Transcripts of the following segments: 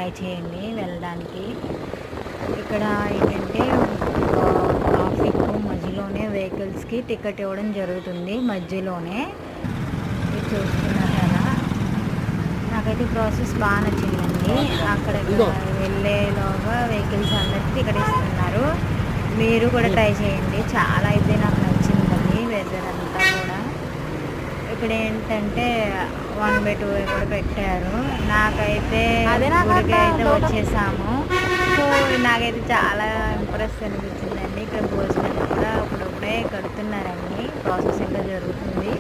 Try చేయండి వెళ్ళడానికి. ఇక్కడ ఏంటంటే ట్రాఫిక్ మధ్యలోనే వెహికల్స్కి టికెట్ ఇవ్వడం జరుగుతుంది. మధ్యలోనే ఇది చూస్తున్నారు కదా. నాకైతే ప్రాసెస్ బాగా నచ్చిందండి. అక్కడ వెళ్ళేలోగా వెహికల్స్ అందరికీ టికెట్ ఇస్తున్నారు. మీరు కూడా ట్రై చేయండి. చాలా అయితే నాకు నచ్చిందండి వెదర్ అంతా కూడా. ఇక్కడ ఏంటంటే 1/2 కూడా పెట్టారు. నాకైతే గుడికి అయితే వచ్చేసాము. సో నాకైతే చాలా ఇంప్రెస్ అనిపించిందండి. ఇక్కడ భోజనాలు కూడా ఇప్పుడే కడుతున్నారండి, ప్రాసెస్ ఇంకా జరుగుతుంది.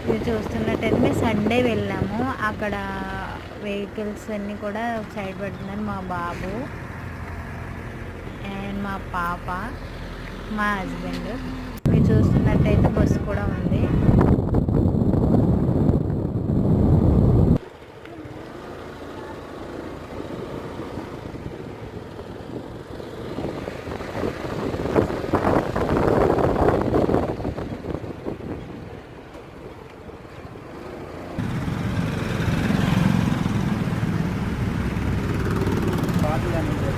ఇది చూస్తున్నట్టయితే మేము సండే వెళ్ళాము. అక్కడ వెహికల్స్ అన్నీ కూడా సైడ్ పెడుతున్నారు. మా బాబు అండ్ మా పాప, మా హస్బెండ్. మీరు చూస్తున్నట్టయితే బస్సు కూడా ఉంది.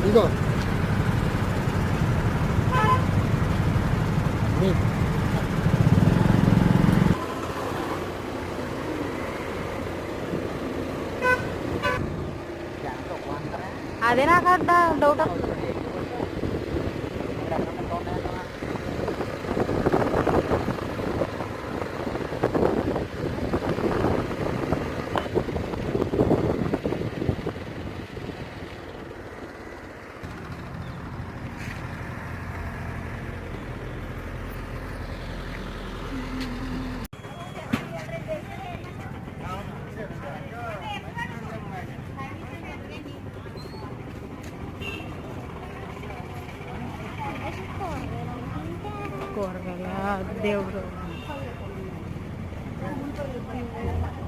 ఇదో అదే నాకు డౌట్ వస్తుంది. కూరగాయల దేవుడు